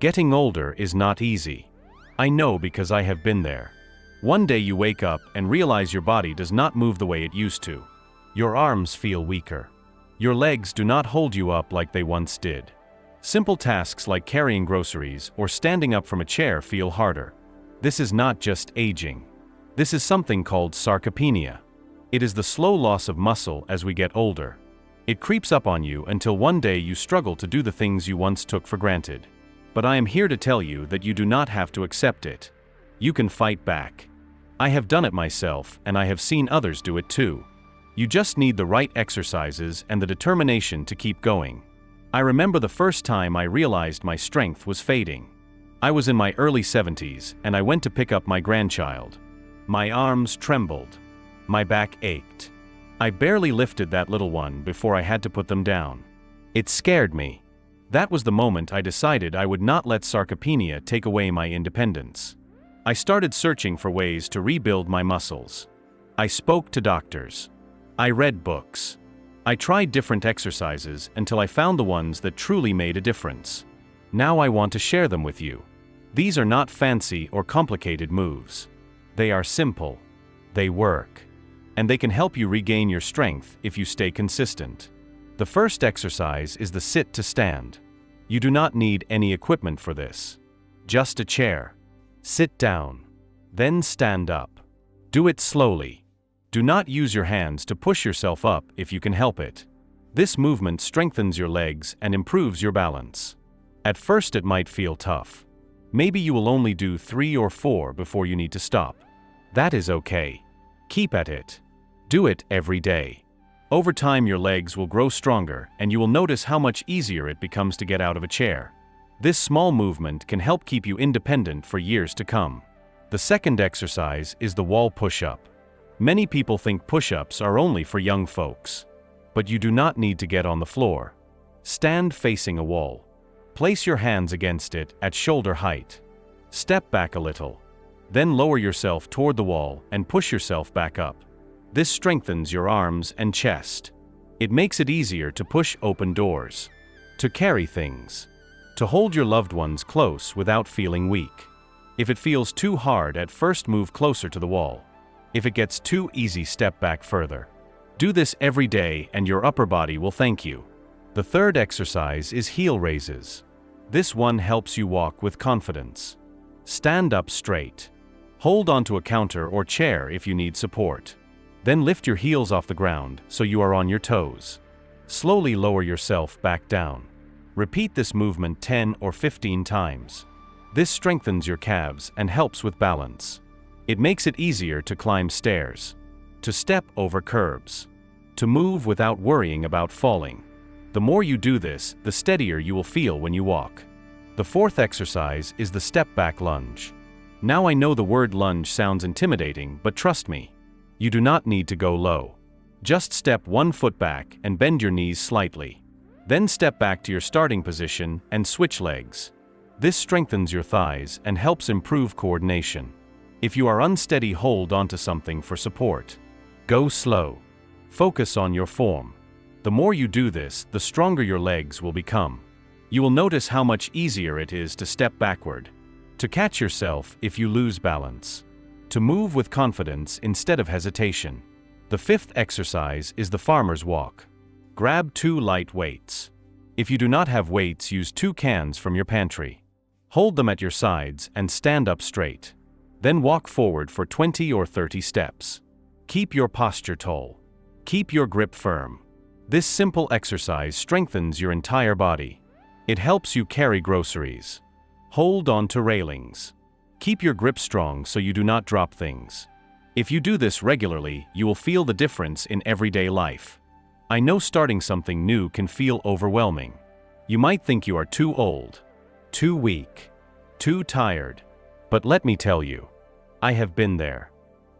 Getting older is not easy. I know because I have been there. One day you wake up and realize your body does not move the way it used to. Your arms feel weaker. Your legs do not hold you up like they once did. Simple tasks like carrying groceries or standing up from a chair feel harder. This is not just aging. This is something called sarcopenia. It is the slow loss of muscle as we get older. It creeps up on you until one day you struggle to do the things you once took for granted. But I am here to tell you that you do not have to accept it. You can fight back. I have done it myself, and I have seen others do it too. You just need the right exercises and the determination to keep going. I remember the first time I realized my strength was fading. I was in my early 70s, and I went to pick up my grandchild. My arms trembled. My back ached. I barely lifted that little one before I had to put them down. It scared me. That was the moment I decided I would not let sarcopenia take away my independence. I started searching for ways to rebuild my muscles. I spoke to doctors. I read books. I tried different exercises until I found the ones that truly made a difference. Now I want to share them with you. These are not fancy or complicated moves. They are simple. They work. And they can help you regain your strength if you stay consistent. The first exercise is the sit to stand. You do not need any equipment for this. Just a chair. Sit down. Then stand up. Do it slowly. Do not use your hands to push yourself up if you can help it. This movement strengthens your legs and improves your balance. At first it might feel tough. Maybe you will only do 3 or 4 before you need to stop. That is okay. Keep at it. Do it every day. Over time your legs will grow stronger and you will notice how much easier it becomes to get out of a chair. This small movement can help keep you independent for years to come. The second exercise is the wall push-up. Many people think push-ups are only for young folks. But you do not need to get on the floor. Stand facing a wall. Place your hands against it at shoulder height. Step back a little. Then lower yourself toward the wall and push yourself back up. This strengthens your arms and chest. It makes it easier to push open doors, to carry things, to hold your loved ones close without feeling weak. If it feels too hard at first, move closer to the wall. If it gets too easy, step back further. Do this every day and your upper body will thank you. The third exercise is heel raises. This one helps you walk with confidence. Stand up straight. Hold onto a counter or chair if you need support. Then lift your heels off the ground so you are on your toes. Slowly lower yourself back down. Repeat this movement 10 or 15 times. This strengthens your calves and helps with balance. It makes it easier to climb stairs, to step over curbs, to move without worrying about falling. The more you do this, the steadier you will feel when you walk. The fourth exercise is the step back lunge. Now I know the word lunge sounds intimidating, but trust me, you do not need to go low. Just step 1 foot back and bend your knees slightly. Then step back to your starting position and switch legs. This strengthens your thighs and helps improve coordination. If you are unsteady, hold onto something for support. Go slow. Focus on your form. The more you do this, the stronger your legs will become. You will notice how much easier it is to step backward, to catch yourself if you lose balance, to move with confidence instead of hesitation. The fifth exercise is the farmer's walk. Grab 2 light weights. If you do not have weights, use 2 cans from your pantry. Hold them at your sides and stand up straight. Then walk forward for 20 or 30 steps. Keep your posture tall. Keep your grip firm. This simple exercise strengthens your entire body. It helps you carry groceries. Hold on to railings. Keep your grip strong so you do not drop things. If you do this regularly, you will feel the difference in everyday life. I know starting something new can feel overwhelming. You might think you are too old, too weak, too tired. But let me tell you, I have been there.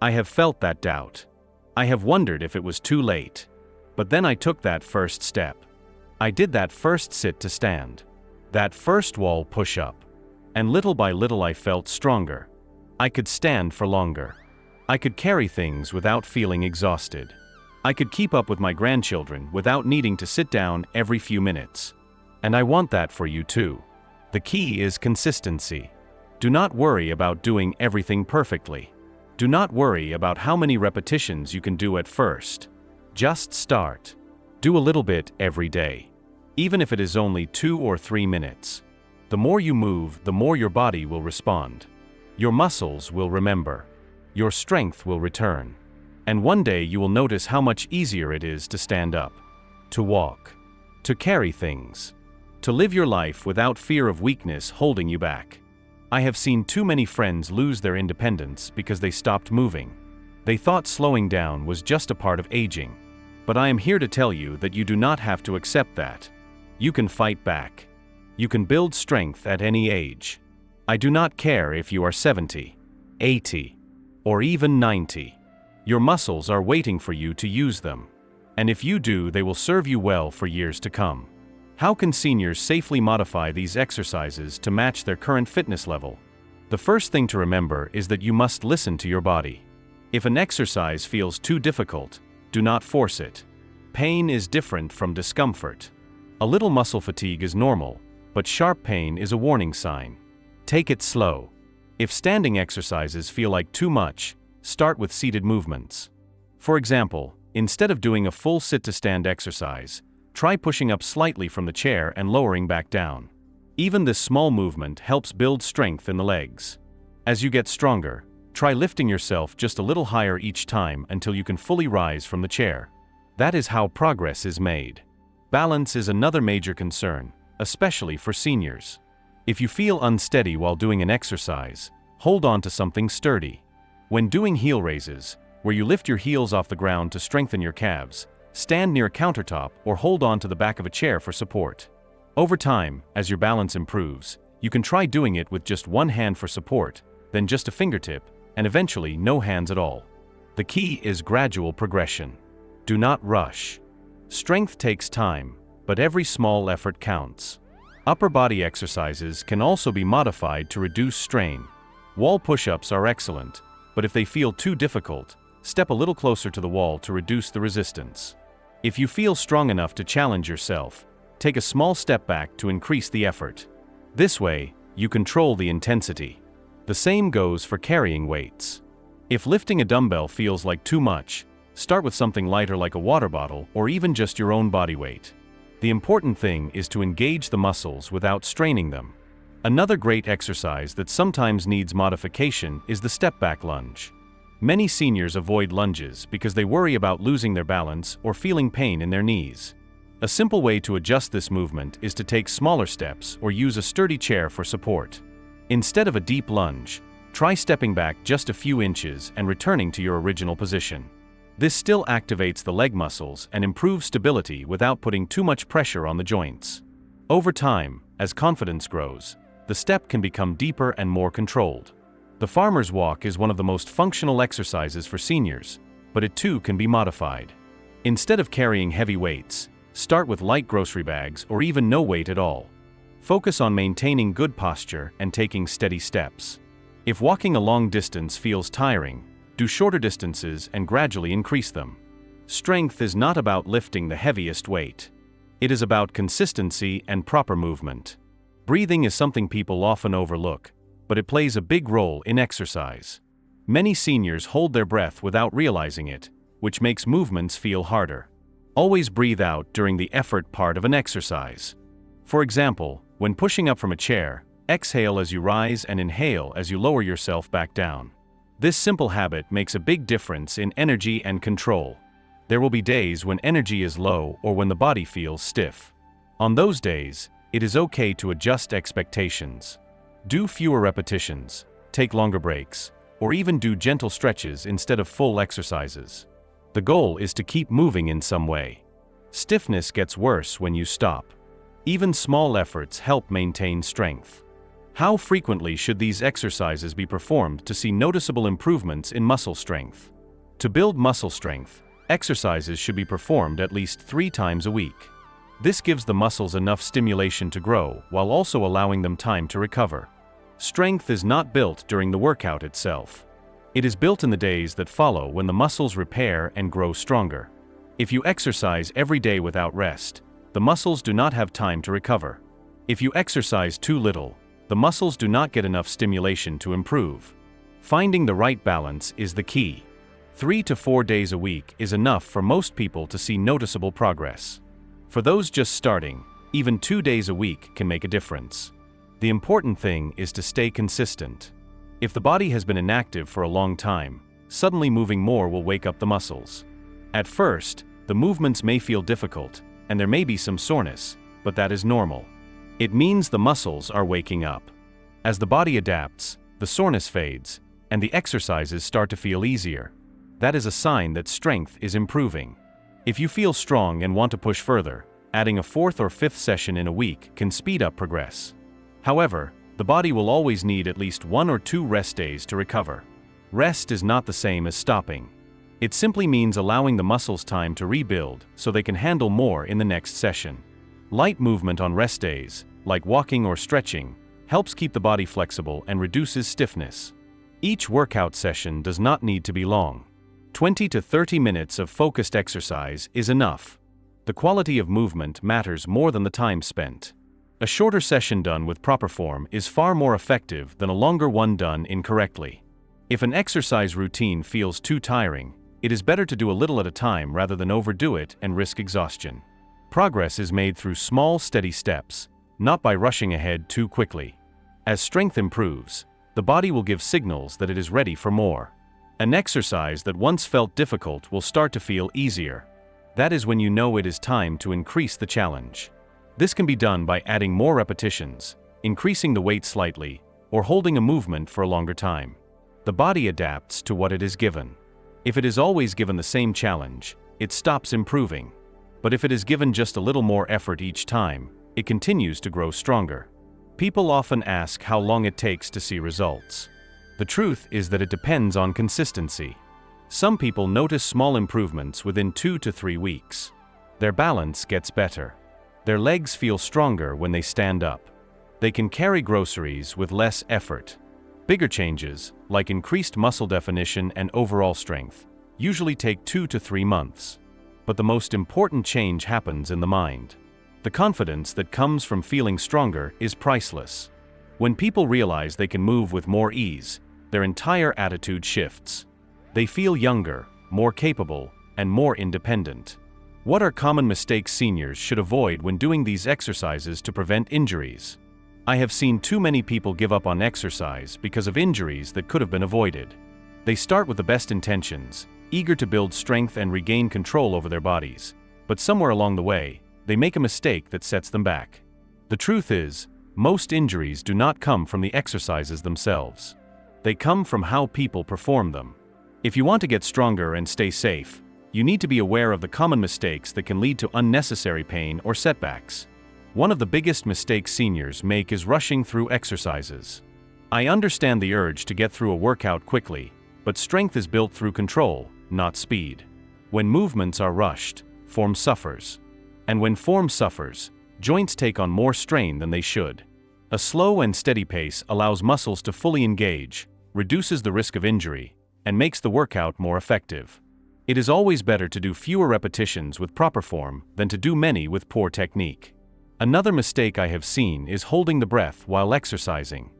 I have felt that doubt. I have wondered if it was too late. But then I took that first step. I did that first sit to stand. That first wall push-up. And little by little I felt stronger. I could stand for longer. I could carry things without feeling exhausted. I could keep up with my grandchildren without needing to sit down every few minutes. And I want that for you too. The key is consistency. Do not worry about doing everything perfectly. Do not worry about how many repetitions you can do at first. Just start. Do a little bit every day. Even if it is only 2 or 3 minutes. The more you move, the more your body will respond. Your muscles will remember. Your strength will return. And one day you will notice how much easier it is to stand up, to walk, to carry things, to live your life without fear of weakness holding you back. I have seen too many friends lose their independence because they stopped moving. They thought slowing down was just a part of aging. But I am here to tell you that you do not have to accept that. You can fight back. You can build strength at any age. I do not care if you are 70, 80, or even 90. Your muscles are waiting for you to use them. And if you do, they will serve you well for years to come. How can seniors safely modify these exercises to match their current fitness level? The first thing to remember is that you must listen to your body. If an exercise feels too difficult, do not force it. Pain is different from discomfort. A little muscle fatigue is normal, but sharp pain is a warning sign. Take it slow. If standing exercises feel like too much, start with seated movements. For example, instead of doing a full sit-to-stand exercise, try pushing up slightly from the chair and lowering back down. Even this small movement helps build strength in the legs. As you get stronger, try lifting yourself just a little higher each time until you can fully rise from the chair. That is how progress is made. Balance is another major concern, especially for seniors. If you feel unsteady while doing an exercise, hold on to something sturdy. When doing heel raises, where you lift your heels off the ground to strengthen your calves, stand near a countertop or hold on to the back of a chair for support. Over time, as your balance improves, you can try doing it with just one hand for support, then just a fingertip, and eventually no hands at all. The key is gradual progression. Do not rush. Strength takes time, but every small effort counts. Upper body exercises can also be modified to reduce strain. Wall push-ups are excellent, but if they feel too difficult, step a little closer to the wall to reduce the resistance. If you feel strong enough to challenge yourself, take a small step back to increase the effort. This way, you control the intensity. The same goes for carrying weights. If lifting a dumbbell feels like too much, start with something lighter like a water bottle or even just your own body weight. The important thing is to engage the muscles without straining them. Another great exercise that sometimes needs modification is the step-back lunge. Many seniors avoid lunges because they worry about losing their balance or feeling pain in their knees. A simple way to adjust this movement is to take smaller steps or use a sturdy chair for support. Instead of a deep lunge, try stepping back just a few inches and returning to your original position. This still activates the leg muscles and improves stability without putting too much pressure on the joints. Over time, as confidence grows, the step can become deeper and more controlled. The farmer's walk is one of the most functional exercises for seniors, but it too can be modified. Instead of carrying heavy weights, start with light grocery bags or even no weight at all. Focus on maintaining good posture and taking steady steps. If walking a long distance feels tiring, do shorter distances and gradually increase them. Strength is not about lifting the heaviest weight. It is about consistency and proper movement. Breathing is something people often overlook, but it plays a big role in exercise. Many seniors hold their breath without realizing it, which makes movements feel harder. Always breathe out during the effort part of an exercise. For example, when pushing up from a chair, exhale as you rise and inhale as you lower yourself back down. This simple habit makes a big difference in energy and control. There will be days when energy is low or when the body feels stiff. On those days, it is okay to adjust expectations. Do fewer repetitions, take longer breaks, or even do gentle stretches instead of full exercises. The goal is to keep moving in some way. Stiffness gets worse when you stop. Even small efforts help maintain strength. How frequently should these exercises be performed to see noticeable improvements in muscle strength? To build muscle strength, exercises should be performed at least 3 times a week. This gives the muscles enough stimulation to grow while also allowing them time to recover. Strength is not built during the workout itself. It is built in the days that follow when the muscles repair and grow stronger. If you exercise every day without rest, the muscles do not have time to recover. If you exercise too little, the muscles do not get enough stimulation to improve. Finding the right balance is the key. 3 to 4 days a week is enough for most people to see noticeable progress. For those just starting, even 2 days a week can make a difference. The important thing is to stay consistent. If the body has been inactive for a long time, suddenly moving more will wake up the muscles. At first, the movements may feel difficult, and there may be some soreness, but that is normal. It means the muscles are waking up. As the body adapts, the soreness fades, and the exercises start to feel easier. That is a sign that strength is improving. If you feel strong and want to push further, adding a 4th or 5th session in a week can speed up progress. However, the body will always need at least 1 or 2 rest days to recover. Rest is not the same as stopping. It simply means allowing the muscles time to rebuild so they can handle more in the next session. Light movement on rest days, like walking or stretching, helps keep the body flexible and reduces stiffness. Each workout session does not need to be long. 20 to 30 minutes of focused exercise is enough. The quality of movement matters more than the time spent. A shorter session done with proper form is far more effective than a longer one done incorrectly. If an exercise routine feels too tiring, it is better to do a little at a time rather than overdo it and risk exhaustion. Progress is made through small, steady steps, not by rushing ahead too quickly. As strength improves, the body will give signals that it is ready for more. An exercise that once felt difficult will start to feel easier. That is when you know it is time to increase the challenge. This can be done by adding more repetitions, increasing the weight slightly, or holding a movement for a longer time. The body adapts to what it is given. If it is always given the same challenge, it stops improving. But if it is given just a little more effort each time, it continues to grow stronger. People often ask how long it takes to see results. The truth is that it depends on consistency. Some people notice small improvements within 2 to 3 weeks. Their balance gets better. Their legs feel stronger when they stand up. They can carry groceries with less effort. Bigger changes, like increased muscle definition and overall strength, usually take 2 to 3 months. But the most important change happens in the mind. The confidence that comes from feeling stronger is priceless. When people realize they can move with more ease, their entire attitude shifts. They feel younger, more capable, and more independent. What are common mistakes seniors should avoid when doing these exercises to prevent injuries? I have seen too many people give up on exercise because of injuries that could have been avoided. They start with the best intentions, eager to build strength and regain control over their bodies, but somewhere along the way, they make a mistake that sets them back. The truth is, most injuries do not come from the exercises themselves. They come from how people perform them. If you want to get stronger and stay safe, you need to be aware of the common mistakes that can lead to unnecessary pain or setbacks. One of the biggest mistakes seniors make is rushing through exercises. I understand the urge to get through a workout quickly, but strength is built through control, not speed. When movements are rushed, form suffers. And when form suffers, joints take on more strain than they should. A slow and steady pace allows muscles to fully engage, reduces the risk of injury, and makes the workout more effective. It is always better to do fewer repetitions with proper form than to do many with poor technique. Another mistake I have seen is holding the breath while exercising.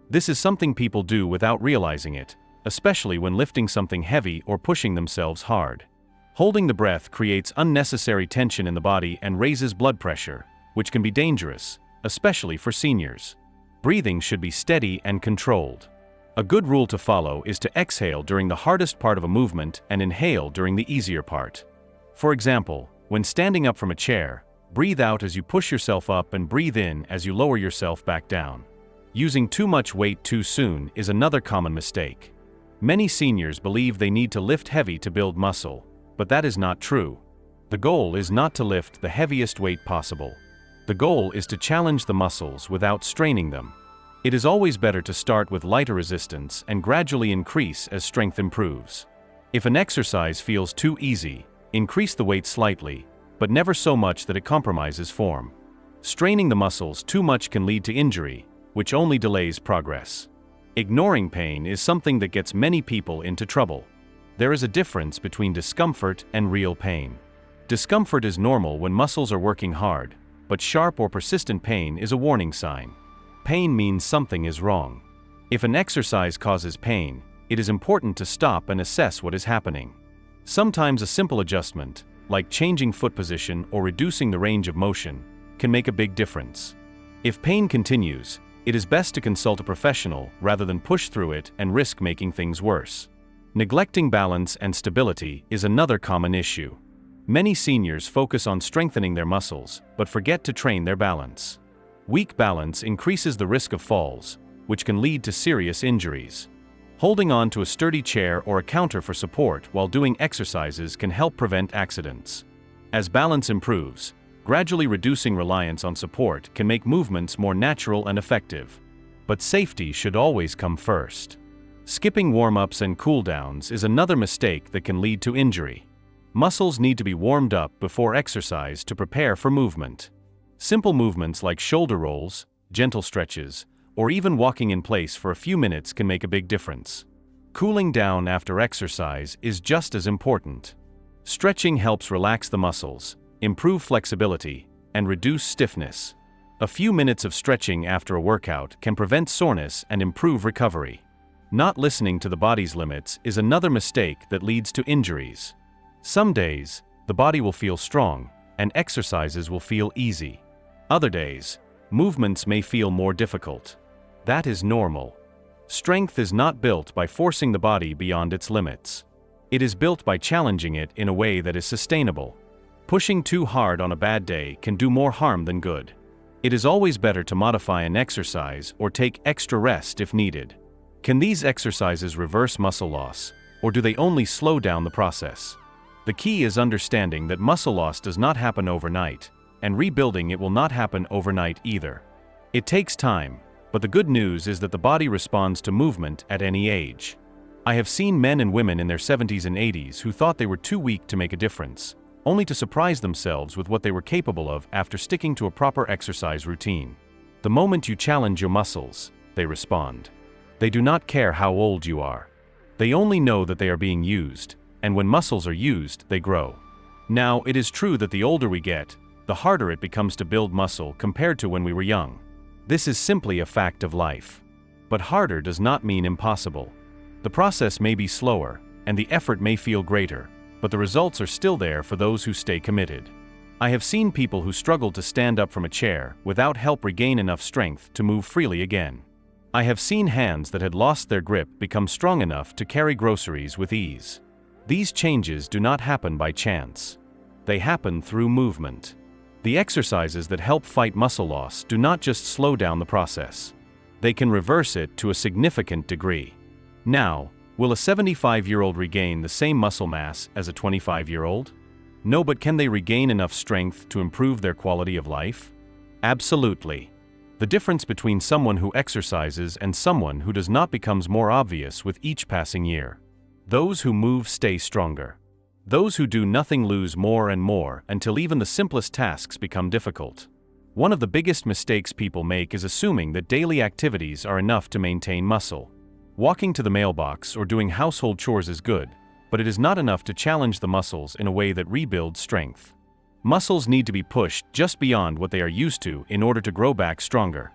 This is something people do without realizing it, especially when lifting something heavy or pushing themselves hard. Holding the breath creates unnecessary tension in the body and raises blood pressure, which can be dangerous, especially for seniors. Breathing should be steady and controlled. A good rule to follow is to exhale during the hardest part of a movement and inhale during the easier part. For example, when standing up from a chair, breathe out as you push yourself up and breathe in as you lower yourself back down. Using too much weight too soon is another common mistake. Many seniors believe they need to lift heavy to build muscle, but that is not true. The goal is not to lift the heaviest weight possible. The goal is to challenge the muscles without straining them. It is always better to start with lighter resistance and gradually increase as strength improves. If an exercise feels too easy, increase the weight slightly, but never so much that it compromises form. Straining the muscles too much can lead to injury, which only delays progress. Ignoring pain is something that gets many people into trouble. There is a difference between discomfort and real pain. Discomfort is normal when muscles are working hard, but sharp or persistent pain is a warning sign. Pain means something is wrong. If an exercise causes pain, it is important to stop and assess what is happening. Sometimes a simple adjustment, like changing foot position or reducing the range of motion, can make a big difference. If pain continues, it is best to consult a professional rather than push through it and risk making things worse. Neglecting balance and stability is another common issue. Many seniors focus on strengthening their muscles, but forget to train their balance. Weak balance increases the risk of falls, which can lead to serious injuries. Holding on to a sturdy chair or a counter for support while doing exercises can help prevent accidents. As balance improves, gradually reducing reliance on support can make movements more natural and effective. But safety should always come first. Skipping warm-ups and cool-downs is another mistake that can lead to injury. Muscles need to be warmed up before exercise to prepare for movement. Simple movements like shoulder rolls, gentle stretches, or even walking in place for a few minutes can make a big difference. Cooling down after exercise is just as important. Stretching helps relax the muscles, improve flexibility, and reduce stiffness. A few minutes of stretching after a workout can prevent soreness and improve recovery. Not listening to the body's limits is another mistake that leads to injuries. Some days, the body will feel strong, and exercises will feel easy. Other days, movements may feel more difficult. That is normal. Strength is not built by forcing the body beyond its limits. It is built by challenging it in a way that is sustainable. Pushing too hard on a bad day can do more harm than good. It is always better to modify an exercise or take extra rest if needed. Can these exercises reverse muscle loss, or do they only slow down the process? The key is understanding that muscle loss does not happen overnight, and rebuilding it will not happen overnight either. It takes time, but the good news is that the body responds to movement at any age. I have seen men and women in their 70s and 80s who thought they were too weak to make a difference, only to surprise themselves with what they were capable of after sticking to a proper exercise routine. The moment you challenge your muscles, they respond. They do not care how old you are. They only know that they are being used, and when muscles are used, they grow. Now, it is true that the older we get, the harder it becomes to build muscle compared to when we were young. This is simply a fact of life. But harder does not mean impossible. The process may be slower, and the effort may feel greater, but the results are still there for those who stay committed. I have seen people who struggled to stand up from a chair without help regain enough strength to move freely again. I have seen hands that had lost their grip become strong enough to carry groceries with ease. These changes do not happen by chance. They happen through movement. The exercises that help fight muscle loss do not just slow down the process. They can reverse it to a significant degree. Now, will a 75-year-old regain the same muscle mass as a 25-year-old? No, but can they regain enough strength to improve their quality of life? Absolutely. The difference between someone who exercises and someone who does not becomes more obvious with each passing year. Those who move stay stronger. Those who do nothing lose more and more until even the simplest tasks become difficult. One of the biggest mistakes people make is assuming that daily activities are enough to maintain muscle. Walking to the mailbox or doing household chores is good, but it is not enough to challenge the muscles in a way that rebuilds strength. Muscles need to be pushed just beyond what they are used to in order to grow back stronger.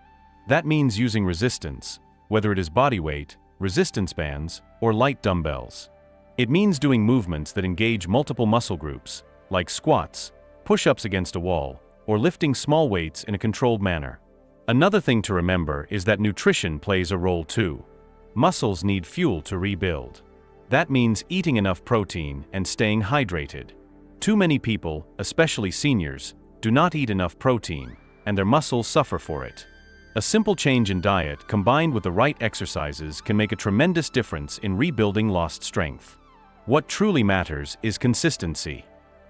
That means using resistance, whether it is body weight, resistance bands, or light dumbbells. It means doing movements that engage multiple muscle groups, like squats, push-ups against a wall, or lifting small weights in a controlled manner. Another thing to remember is that nutrition plays a role too. Muscles need fuel to rebuild. That means eating enough protein and staying hydrated. Too many people, especially seniors, do not eat enough protein, and their muscles suffer for it. A simple change in diet combined with the right exercises can make a tremendous difference in rebuilding lost strength. What truly matters is consistency.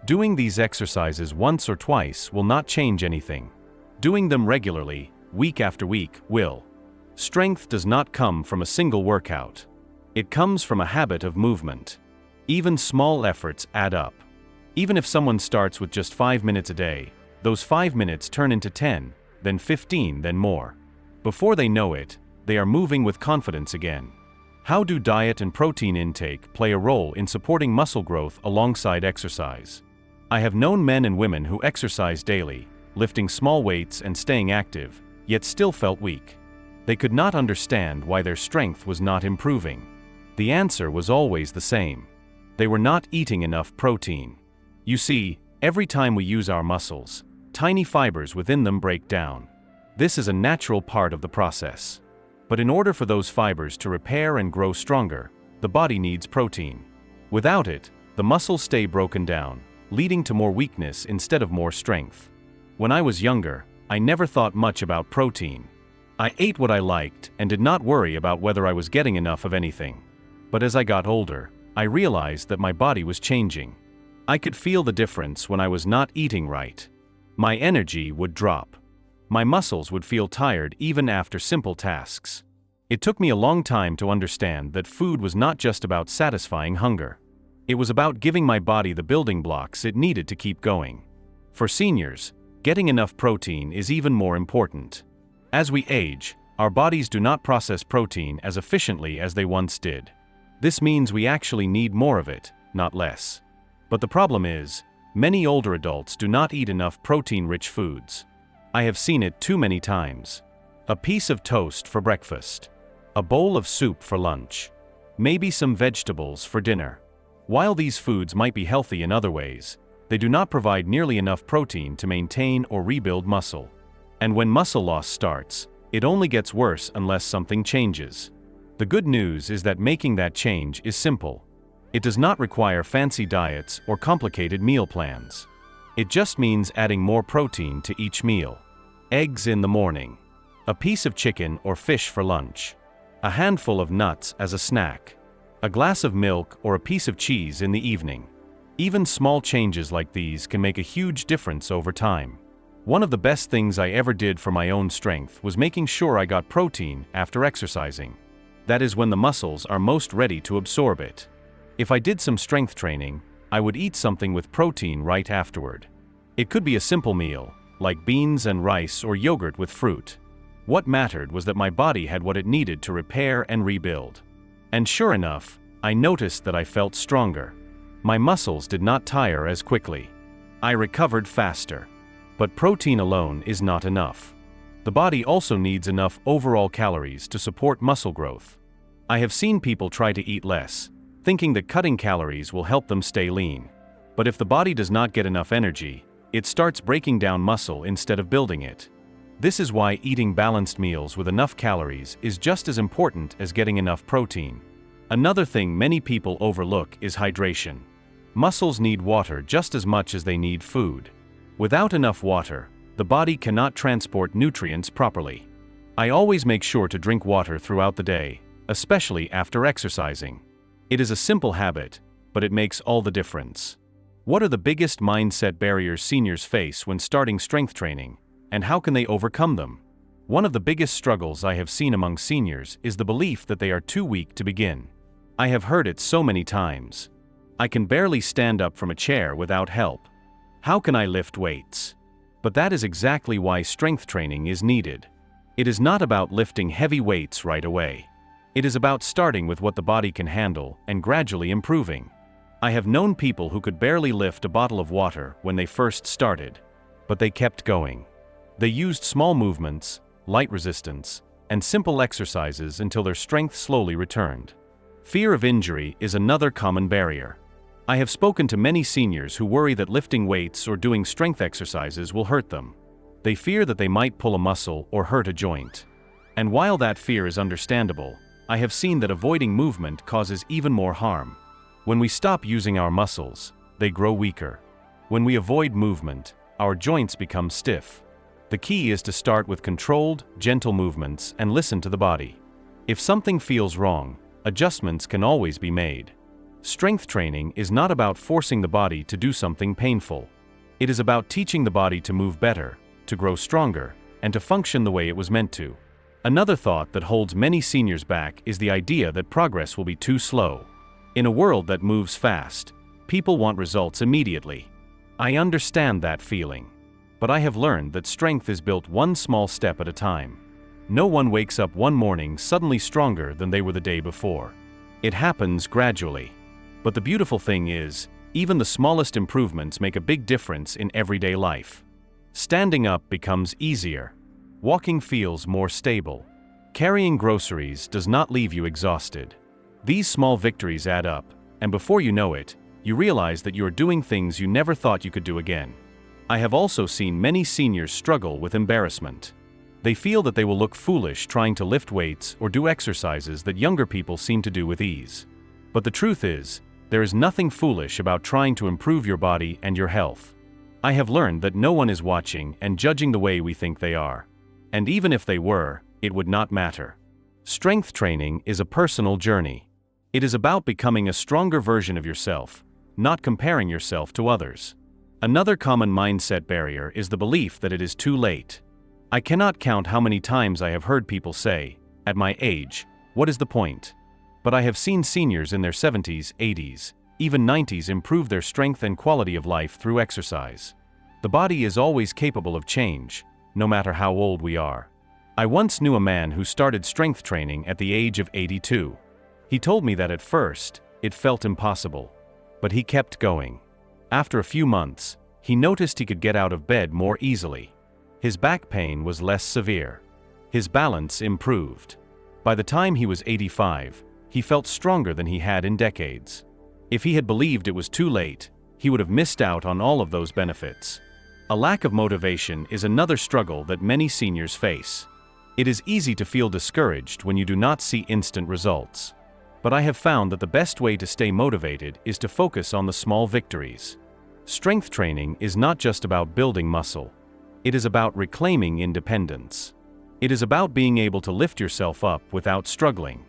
Doing these exercises once or twice will not change anything. Doing them regularly, week after week, will. Strength does not come from a single workout. It comes from a habit of movement. Even small efforts add up. Even if someone starts with just 5 minutes a day, those 5 minutes turn into 10, then 15, then more. Before they know it, they are moving with confidence again. How do diet and protein intake play a role in supporting muscle growth alongside exercise? I have known men and women who exercise daily, lifting small weights and staying active, yet still felt weak. They could not understand why their strength was not improving. The answer was always the same. They were not eating enough protein. You see, every time we use our muscles, tiny fibers within them break down. This is a natural part of the process. But in order for those fibers to repair and grow stronger, the body needs protein. Without it, the muscles stay broken down, leading to more weakness instead of more strength. When I was younger, I never thought much about protein. I ate what I liked and did not worry about whether I was getting enough of anything. But as I got older, I realized that my body was changing. I could feel the difference when I was not eating right. My energy would drop. My muscles would feel tired even after simple tasks. It took me a long time to understand that food was not just about satisfying hunger. It was about giving my body the building blocks it needed to keep going. For seniors, getting enough protein is even more important. As we age, our bodies do not process protein as efficiently as they once did. This means we actually need more of it, not less. But the problem is, many older adults do not eat enough protein-rich foods. I have seen it too many times. A piece of toast for breakfast. A bowl of soup for lunch. Maybe some vegetables for dinner. While these foods might be healthy in other ways, they do not provide nearly enough protein to maintain or rebuild muscle. And when muscle loss starts, it only gets worse unless something changes. The good news is that making that change is simple. It does not require fancy diets or complicated meal plans. It just means adding more protein to each meal. Eggs in the morning. A piece of chicken or fish for lunch. A handful of nuts as a snack. A glass of milk or a piece of cheese in the evening. Even small changes like these can make a huge difference over time. One of the best things I ever did for my own strength was making sure I got protein after exercising. That is when the muscles are most ready to absorb it. If I did some strength training, I would eat something with protein right afterward. It could be a simple meal, like beans and rice or yogurt with fruit. What mattered was that my body had what it needed to repair and rebuild. And sure enough, I noticed that I felt stronger. My muscles did not tire as quickly. I recovered faster. But protein alone is not enough. The body also needs enough overall calories to support muscle growth. I have seen people try to eat less, thinking that cutting calories will help them stay lean. But if the body does not get enough energy, it starts breaking down muscle instead of building it. This is why eating balanced meals with enough calories is just as important as getting enough protein. Another thing many people overlook is hydration. Muscles need water just as much as they need food. Without enough water, the body cannot transport nutrients properly. I always make sure to drink water throughout the day, especially after exercising. It is a simple habit, but it makes all the difference. What are the biggest mindset barriers seniors face when starting strength training, and how can they overcome them? One of the biggest struggles I have seen among seniors is the belief that they are too weak to begin. I have heard it so many times. I can barely stand up from a chair without help. How can I lift weights? But that is exactly why strength training is needed. It is not about lifting heavy weights right away. It is about starting with what the body can handle and gradually improving. I have known people who could barely lift a bottle of water when they first started, but they kept going. They used small movements, light resistance, and simple exercises until their strength slowly returned. Fear of injury is another common barrier. I have spoken to many seniors who worry that lifting weights or doing strength exercises will hurt them. They fear that they might pull a muscle or hurt a joint. And while that fear is understandable, I have seen that avoiding movement causes even more harm. When we stop using our muscles, they grow weaker. When we avoid movement, our joints become stiff. The key is to start with controlled, gentle movements and listen to the body. If something feels wrong, adjustments can always be made. Strength training is not about forcing the body to do something painful. It is about teaching the body to move better, to grow stronger, and to function the way it was meant to. Another thought that holds many seniors back is the idea that progress will be too slow. In a world that moves fast, people want results immediately. I understand that feeling. But I have learned that strength is built one small step at a time. No one wakes up one morning suddenly stronger than they were the day before. It happens gradually. But the beautiful thing is, even the smallest improvements make a big difference in everyday life. Standing up becomes easier. Walking feels more stable. Carrying groceries does not leave you exhausted. These small victories add up, and before you know it, you realize that you are doing things you never thought you could do again. I have also seen many seniors struggle with embarrassment. They feel that they will look foolish trying to lift weights or do exercises that younger people seem to do with ease. But the truth is, there is nothing foolish about trying to improve your body and your health. I have learned that no one is watching and judging the way we think they are. And even if they were, it would not matter. Strength training is a personal journey. It is about becoming a stronger version of yourself, not comparing yourself to others. Another common mindset barrier is the belief that it is too late. I cannot count how many times I have heard people say, "At my age, what is the point?" But I have seen seniors in their 70s, 80s, even 90s improve their strength and quality of life through exercise. The body is always capable of change, no matter how old we are. I once knew a man who started strength training at the age of 82. He told me that at first, it felt impossible. But he kept going. After a few months, he noticed he could get out of bed more easily. His back pain was less severe. His balance improved. By the time he was 85, he felt stronger than he had in decades. If he had believed it was too late, he would have missed out on all of those benefits. A lack of motivation is another struggle that many seniors face. It is easy to feel discouraged when you do not see instant results. But I have found that the best way to stay motivated is to focus on the small victories. Strength training is not just about building muscle. It is about reclaiming independence. It is about being able to lift yourself up without struggling.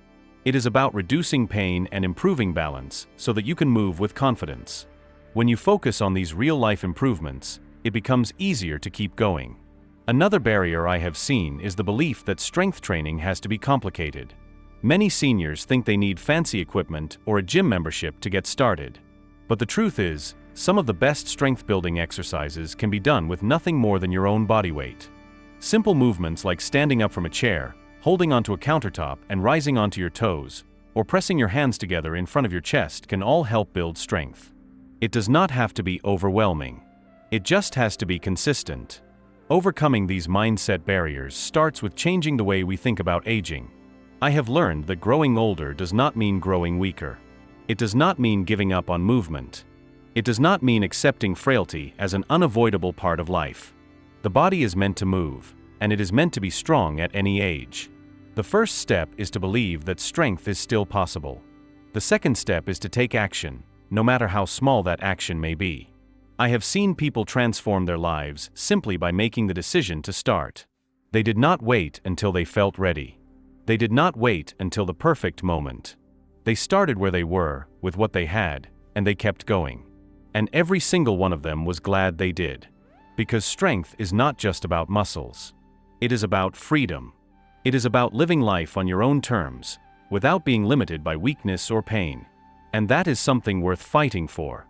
It is about reducing pain and improving balance so that you can move with confidence. When you focus on these real-life improvements, it becomes easier to keep going. Another barrier I have seen is the belief that strength training has to be complicated. Many seniors think they need fancy equipment or a gym membership to get started. But the truth is, some of the best strength-building exercises can be done with nothing more than your own body weight. Simple movements like standing up from a chair, holding onto a countertop and rising onto your toes, or pressing your hands together in front of your chest can all help build strength. It does not have to be overwhelming. It just has to be consistent. Overcoming these mindset barriers starts with changing the way we think about aging. I have learned that growing older does not mean growing weaker. It does not mean giving up on movement. It does not mean accepting frailty as an unavoidable part of life. The body is meant to move, and it is meant to be strong at any age. The first step is to believe that strength is still possible. The second step is to take action, no matter how small that action may be. I have seen people transform their lives simply by making the decision to start. They did not wait until they felt ready. They did not wait until the perfect moment. They started where they were, with what they had, and they kept going. And every single one of them was glad they did. Because strength is not just about muscles. It is about freedom. It is about living life on your own terms, without being limited by weakness or pain. And that is something worth fighting for.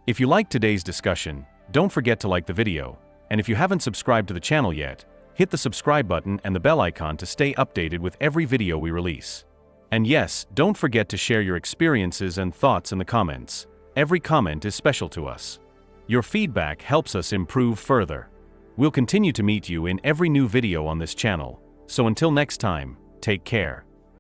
If you liked today's discussion, don't forget to like the video, and if you haven't subscribed to the channel yet, hit the subscribe button and the bell icon to stay updated with every video we release. And yes, don't forget to share your experiences and thoughts in the comments. Every comment is special to us. Your feedback helps us improve further. We'll continue to meet you in every new video on this channel, so until next time, take care.